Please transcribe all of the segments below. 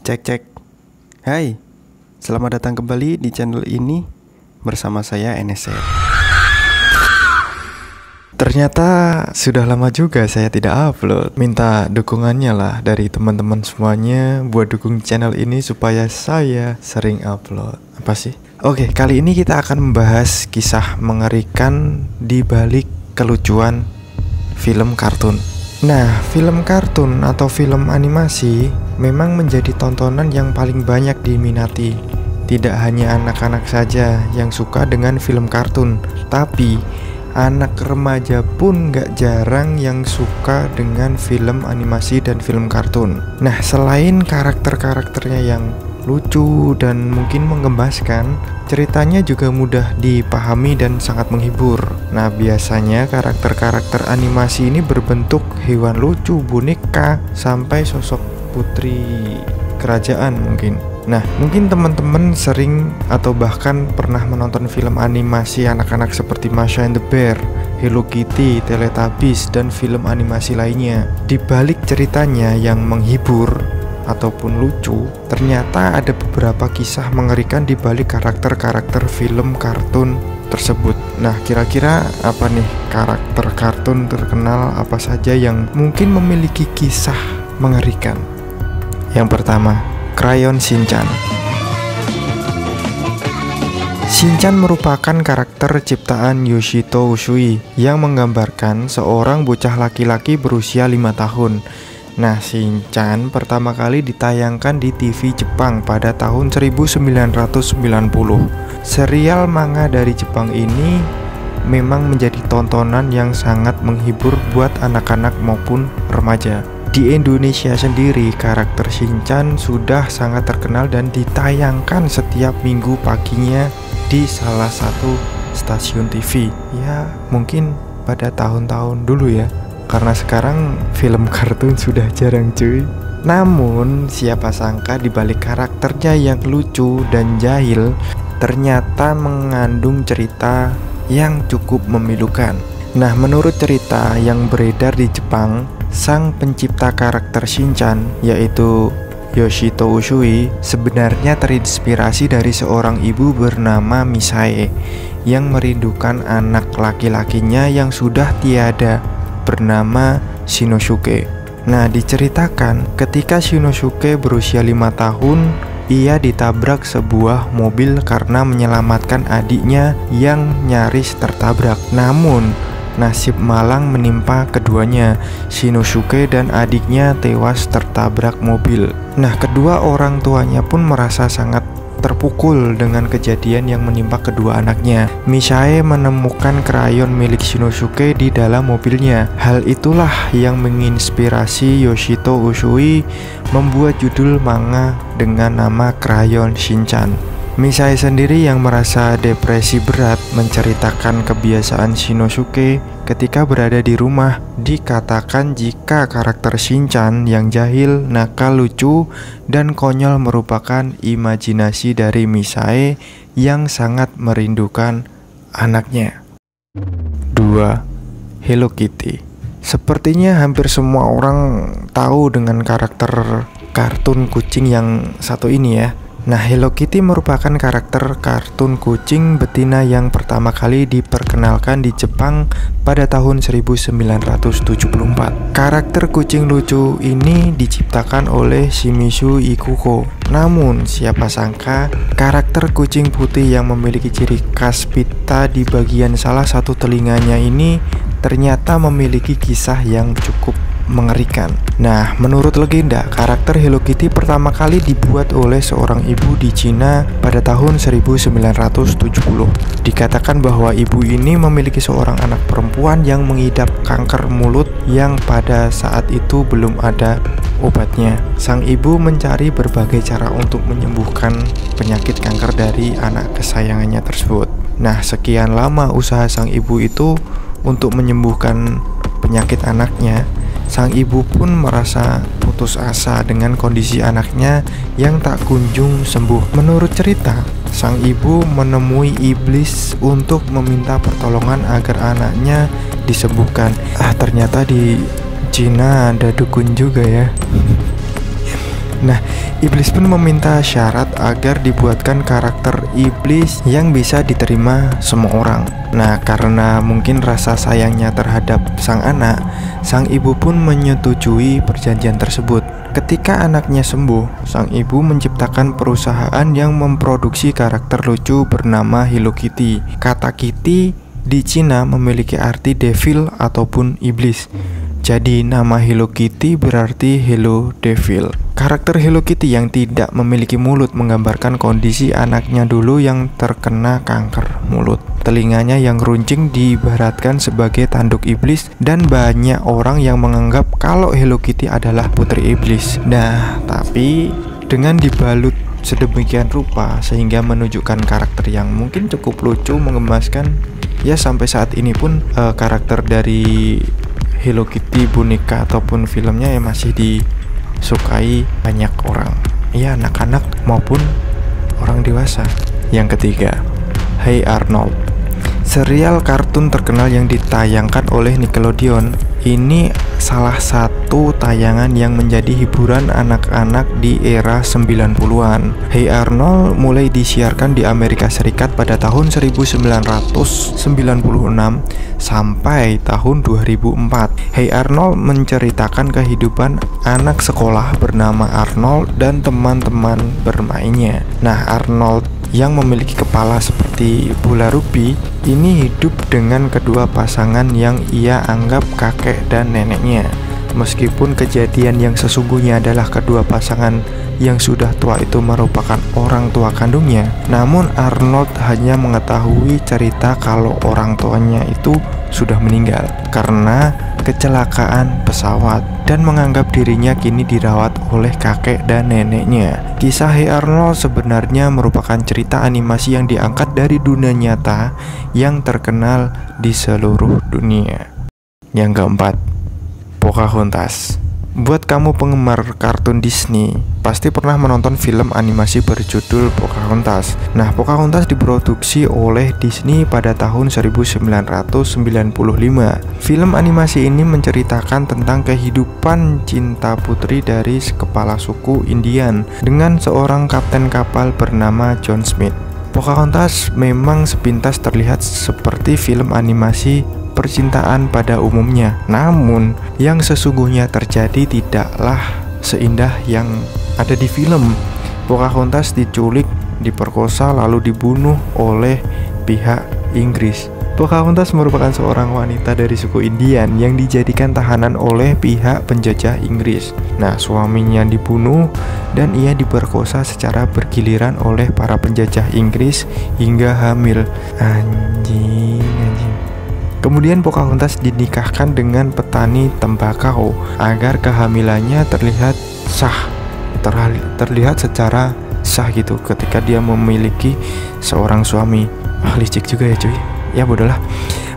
Cek cek. Hai, selamat datang kembali di channel ini bersama saya NSR. Ternyata sudah lama juga saya tidak upload. Minta dukungannya lah dari teman-teman semuanya buat dukung channel ini supaya saya sering upload. Apa sih? Oke, kali ini kita akan membahas kisah mengerikan di balik kelucuan film kartun. Nah, film kartun atau film animasi memang menjadi tontonan yang paling banyak diminati. Tidak hanya anak-anak saja yang suka dengan film kartun, tapi anak remaja pun gak jarang yang suka dengan film animasi dan film kartun. Nah, selain karakter-karakternya yang lucu dan mungkin menggemaskan, ceritanya juga mudah dipahami dan sangat menghibur. Nah, biasanya karakter-karakter animasi ini berbentuk hewan lucu, boneka, sampai sosok putri kerajaan mungkin. Nah, mungkin teman-teman sering atau bahkan pernah menonton film animasi anak-anak seperti Masha and the Bear, Hello Kitty, Teletubbies, dan film animasi lainnya. Di balik ceritanya yang menghibur ataupun lucu, ternyata ada beberapa kisah mengerikan di balik karakter-karakter film kartun tersebut. Nah, kira-kira apa nih karakter kartun terkenal apa saja yang mungkin memiliki kisah mengerikan? Yang pertama, Crayon Shinchan. Shinchan merupakan karakter ciptaan Yoshito Usui yang menggambarkan seorang bocah laki-laki berusia 5 tahun. Nah, Shinchan pertama kali ditayangkan di TV Jepang pada tahun 1990. Serial manga dari Jepang ini memang menjadi tontonan yang sangat menghibur buat anak-anak maupun remaja. Di Indonesia sendiri, karakter Shinchan sudah sangat terkenal dan ditayangkan setiap minggu paginya di salah satu stasiun TV. Ya, mungkin pada tahun-tahun dulu ya. Karena sekarang film kartun sudah jarang cuy. Namun siapa sangka dibalik karakternya yang lucu dan jahil ternyata mengandung cerita yang cukup memilukan. Nah, menurut cerita yang beredar di Jepang, sang pencipta karakter Shinchan yaitu Yoshito Usui sebenarnya terinspirasi dari seorang ibu bernama Misae yang merindukan anak laki-lakinya yang sudah tiada bernama Shinosuke. Nah, diceritakan ketika Shinosuke berusia 5 tahun, ia ditabrak sebuah mobil karena menyelamatkan adiknya yang nyaris tertabrak. Namun, nasib malang menimpa keduanya. Shinosuke dan adiknya tewas tertabrak mobil. Nah, kedua orang tuanya pun merasa sangat terpukul dengan kejadian yang menimpa kedua anaknya. Misae menemukan krayon milik Shinosuke di dalam mobilnya. Hal itulah yang menginspirasi Yoshito Usui membuat judul manga dengan nama Crayon Shinchan. Misae sendiri yang merasa depresi berat menceritakan kebiasaan Shinosuke ketika berada di rumah. Dikatakan jika karakter Shinchan yang jahil, nakal, lucu, dan konyol merupakan imajinasi dari Misae yang sangat merindukan anaknya. 2. Hello Kitty. Sepertinya hampir semua orang tahu dengan karakter kartun kucing yang satu ini ya. Nah, Hello Kitty merupakan karakter kartun kucing betina yang pertama kali diperkenalkan di Jepang pada tahun 1974. Karakter kucing lucu ini diciptakan oleh Shimizu Ikuko. Namun, siapa sangka karakter kucing putih yang memiliki ciri khas pita di bagian salah satu telinganya ini ternyata memiliki kisah yang cukup mengerikan. Nah, menurut legenda, karakter Hello Kitty pertama kali dibuat oleh seorang ibu di Cina pada tahun 1970. Dikatakan bahwa ibu ini memiliki seorang anak perempuan yang mengidap kanker mulut yang pada saat itu belum ada obatnya. Sang ibu mencari berbagai cara untuk menyembuhkan penyakit kanker dari anak kesayangannya tersebut. Nah, sekian lama usaha sang ibu itu untuk menyembuhkan penyakit anaknya, sang ibu pun merasa putus asa dengan kondisi anaknya yang tak kunjung sembuh. Menurut cerita, sang ibu menemui iblis untuk meminta pertolongan agar anaknya disembuhkan. Ternyata di Cina ada dukun juga ya. Nah, iblis pun meminta syarat agar dibuatkan karakter iblis yang bisa diterima semua orang. Nah, karena mungkin rasa sayangnya terhadap sang anak, sang ibu pun menyetujui perjanjian tersebut. Ketika anaknya sembuh, sang ibu menciptakan perusahaan yang memproduksi karakter lucu bernama Hello Kitty. Kata Kitty di Cina memiliki arti devil ataupun iblis. Jadi nama Hello Kitty berarti Hello Devil. Karakter Hello Kitty yang tidak memiliki mulut menggambarkan kondisi anaknya dulu yang terkena kanker mulut. Telinganya yang runcing diibaratkan sebagai tanduk iblis, dan banyak orang yang menganggap kalau Hello Kitty adalah putri iblis. Nah, tapi dengan dibalut sedemikian rupa sehingga menunjukkan karakter yang mungkin cukup lucu, mengemaskan. Ya, sampai saat ini pun karakter dari Hello Kitty boneka ataupun filmnya yang masih disukai banyak orang, ya anak-anak maupun orang dewasa. Yang ketiga, Hey Arnold, serial kartun terkenal yang ditayangkan oleh Nickelodeon. Ini salah satu tayangan yang menjadi hiburan anak-anak di era 90-an. Hey Arnold mulai disiarkan di Amerika Serikat pada tahun 1996 sampai tahun 2004. Hey Arnold menceritakan kehidupan anak sekolah bernama Arnold dan teman-teman bermainnya. Nah, Arnold yang memiliki kepala seperti bola rugby ini hidup dengan kedua pasangan yang ia anggap kakek dan neneknya. Meskipun kejadian yang sesungguhnya adalah kedua pasangan yang sudah tua itu merupakan orang tua kandungnya, namun Arnold hanya mengetahui cerita kalau orang tuanya itu sudah meninggal karena kecelakaan pesawat dan menganggap dirinya kini dirawat oleh kakek dan neneknya. Kisah Hey Arnold sebenarnya merupakan cerita animasi yang diangkat dari dunia nyata yang terkenal di seluruh dunia. Yang keempat, Pocahontas. Buat kamu penggemar kartun Disney, pasti pernah menonton film animasi berjudul Pocahontas. Nah, Pocahontas diproduksi oleh Disney pada tahun 1995. Film animasi ini menceritakan tentang kehidupan cinta putri dari kepala suku Indian dengan seorang kapten kapal bernama John Smith. Pocahontas memang sepintas terlihat seperti film animasi percintaan pada umumnya, namun yang sesungguhnya terjadi tidaklah seindah yang ada di film. Pocahontas diculik, diperkosa, lalu dibunuh oleh pihak Inggris. Pocahontas merupakan seorang wanita dari suku Indian yang dijadikan tahanan oleh pihak penjajah Inggris. Nah, suaminya dibunuh dan ia diperkosa secara bergiliran oleh para penjajah Inggris hingga hamil. Anjing. Kemudian Pocahontas dinikahkan dengan petani tembakau agar kehamilannya terlihat sah, terlihat secara sah gitu ketika dia memiliki seorang suami. Licik juga ya cuy. Ya bodohlah.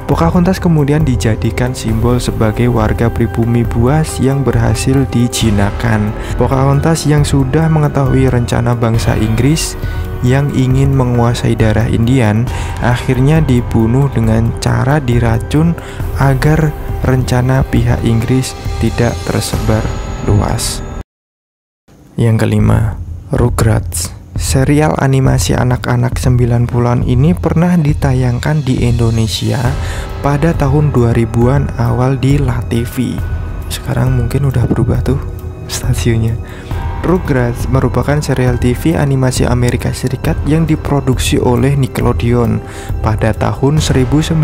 Pocahontas kemudian dijadikan simbol sebagai warga pribumi buas yang berhasil dijinakan. Pocahontas yang sudah mengetahui rencana bangsa Inggris yang ingin menguasai daerah Indian akhirnya dibunuh dengan cara diracun agar rencana pihak Inggris tidak tersebar luas. Yang kelima, Rugrats. Serial animasi anak-anak 90-an ini pernah ditayangkan di Indonesia pada tahun 2000-an awal di LaTV. Sekarang mungkin udah berubah tuh stasiunnya. Rugrats merupakan serial TV animasi Amerika Serikat yang diproduksi oleh Nickelodeon pada tahun 1991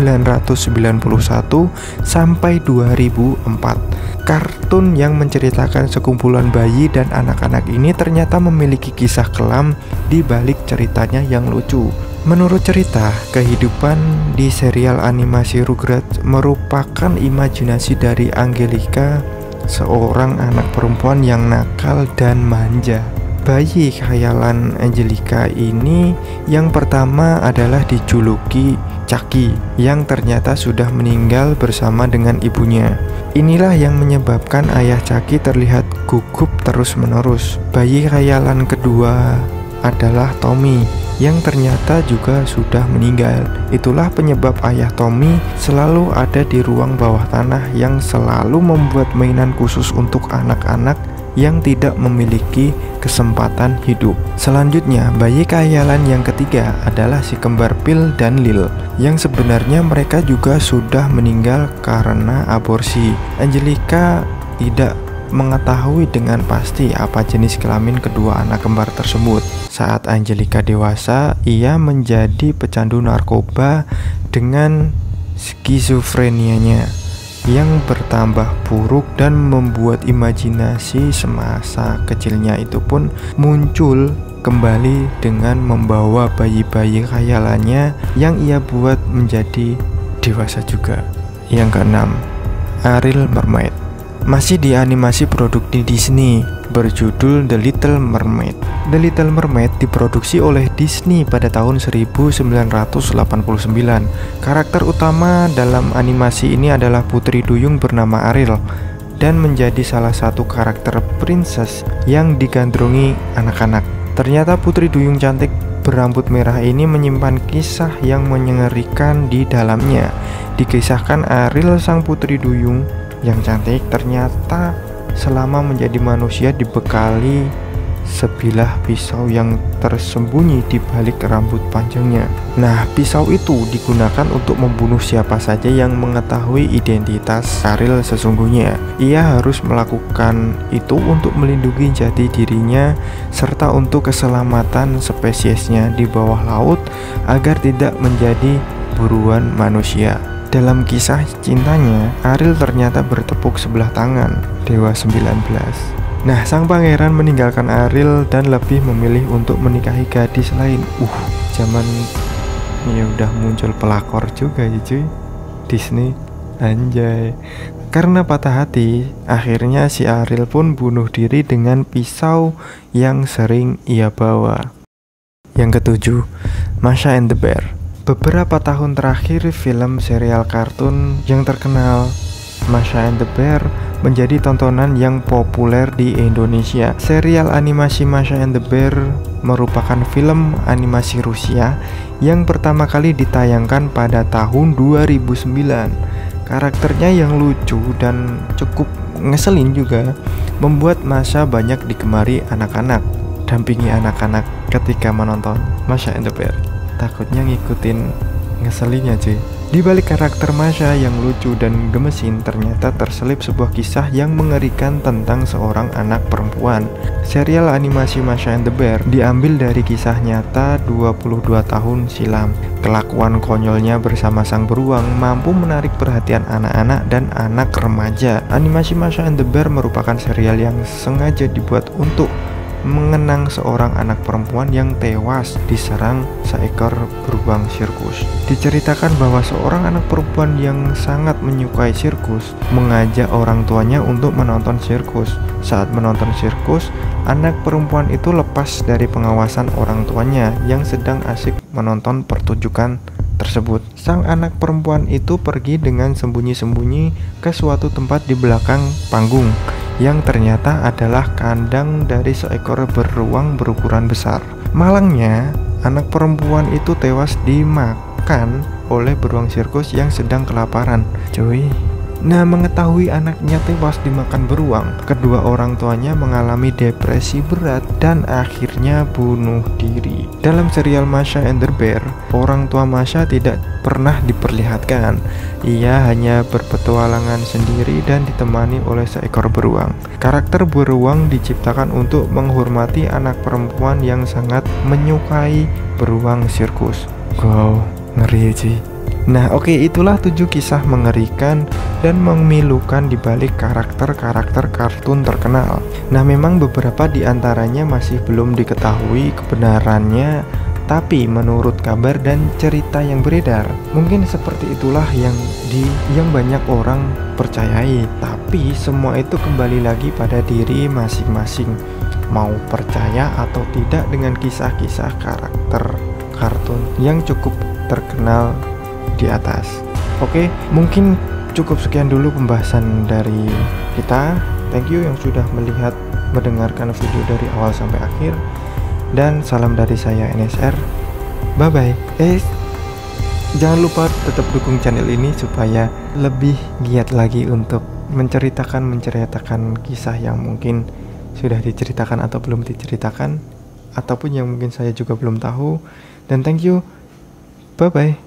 sampai 2004. Kartun yang menceritakan sekumpulan bayi dan anak-anak ini ternyata memiliki kisah kelam di balik ceritanya yang lucu. Menurut cerita, kehidupan di serial animasi Rugrats merupakan imajinasi dari Angelica, seorang anak perempuan yang nakal dan manja. Bayi khayalan Angelica ini yang pertama adalah dijuluki Chucky, yang ternyata sudah meninggal bersama dengan ibunya. Inilah yang menyebabkan ayah Chucky terlihat gugup terus-menerus. Bayi khayalan kedua adalah Tommy, yang ternyata juga sudah meninggal. Itulah penyebab ayah Tommy selalu ada di ruang bawah tanah yang selalu membuat mainan khusus untuk anak-anak yang tidak memiliki kesempatan hidup. Selanjutnya, bayi khayalan yang ketiga adalah si kembar Phil dan Lil, yang sebenarnya mereka juga sudah meninggal karena aborsi. Angelica tidak mengetahui dengan pasti apa jenis kelamin kedua anak kembar tersebut. Saat Angelica dewasa, ia menjadi pecandu narkoba dengan skizofrenianya yang bertambah buruk dan membuat imajinasi semasa kecilnya itu pun muncul kembali dengan membawa bayi-bayi khayalannya yang ia buat menjadi dewasa juga. Yang keenam, Ariel Mermaid. Masih di animasi produk Disney berjudul The Little Mermaid. The Little Mermaid diproduksi oleh Disney pada tahun 1989. Karakter utama dalam animasi ini adalah putri duyung bernama Ariel dan menjadi salah satu karakter princess yang digandrungi anak-anak. Ternyata putri duyung cantik berambut merah ini menyimpan kisah yang mengerikan di dalamnya. Dikisahkan Ariel, sang putri duyung yang cantik, ternyata selama menjadi manusia dibekali sebilah pisau yang tersembunyi di balik rambut panjangnya. Nah, pisau itu digunakan untuk membunuh siapa saja yang mengetahui identitas Ariel sesungguhnya. Ia harus melakukan itu untuk melindungi jati dirinya serta untuk keselamatan spesiesnya di bawah laut agar tidak menjadi buruan manusia. Dalam kisah cintanya, Ariel ternyata bertepuk sebelah tangan Dewa 19. Nah, sang pangeran meninggalkan Ariel dan lebih memilih untuk menikahi gadis lain. Zaman ya udah muncul pelakor juga ya cuy, Disney, anjay. Karena patah hati, akhirnya si Ariel pun bunuh diri dengan pisau yang sering ia bawa. Yang ketujuh, Masha and the Bear. Beberapa tahun terakhir, film serial kartun yang terkenal Masha and the Bear menjadi tontonan yang populer di Indonesia. Serial animasi Masha and the Bear merupakan film animasi Rusia yang pertama kali ditayangkan pada tahun 2009. Karakternya yang lucu dan cukup ngeselin juga membuat Masha banyak digemari anak-anak. Dampingi anak-anak ketika menonton Masha and the Bear. Takutnya ngikutin ngeselinnya cuy. Di balik karakter Masha yang lucu dan gemesin, ternyata terselip sebuah kisah yang mengerikan tentang seorang anak perempuan. Serial animasi Masha and the Bear diambil dari kisah nyata 22 tahun silam. Kelakuan konyolnya bersama sang beruang mampu menarik perhatian anak-anak dan anak remaja. Animasi Masha and the Bear merupakan serial yang sengaja dibuat untuk mengenang seorang anak perempuan yang tewas diserang seekor beruang sirkus. Diceritakan bahwa seorang anak perempuan yang sangat menyukai sirkus mengajak orang tuanya untuk menonton sirkus. Saat menonton sirkus, anak perempuan itu lepas dari pengawasan orang tuanya yang sedang asik menonton pertunjukan tersebut. Sang anak perempuan itu pergi dengan sembunyi-sembunyi ke suatu tempat di belakang panggung yang ternyata adalah kandang dari seekor beruang berukuran besar. Malangnya, anak perempuan itu tewas dimakan oleh beruang sirkus yang sedang kelaparan. Cuy. Nah, mengetahui anaknya tewas dimakan beruang, kedua orang tuanya mengalami depresi berat dan akhirnya bunuh diri. Dalam serial Masha and the Bear, orang tua Masha tidak pernah diperlihatkan. Ia hanya berpetualangan sendiri dan ditemani oleh seekor beruang. Karakter beruang diciptakan untuk menghormati anak perempuan yang sangat menyukai beruang sirkus. Wow, ngeri sih. Nah, oke, itulah 7 kisah mengerikan dan memilukan di balik karakter-karakter kartun terkenal. Nah, memang beberapa di antaranya masih belum diketahui kebenarannya, tapi menurut kabar dan cerita yang beredar, mungkin seperti itulah yang banyak orang percayai. Tapi semua itu kembali lagi pada diri masing-masing, mau percaya atau tidak dengan kisah-kisah karakter kartun yang cukup terkenal di atas. Oke, mungkin cukup sekian dulu pembahasan dari kita. Thank you yang sudah mendengarkan video dari awal sampai akhir. Dan salam dari saya NSR. Bye bye. Jangan lupa tetap dukung channel ini supaya lebih giat lagi untuk menceritakan kisah yang mungkin sudah diceritakan atau belum diceritakan, ataupun yang mungkin saya juga belum tahu. Dan thank you, bye bye.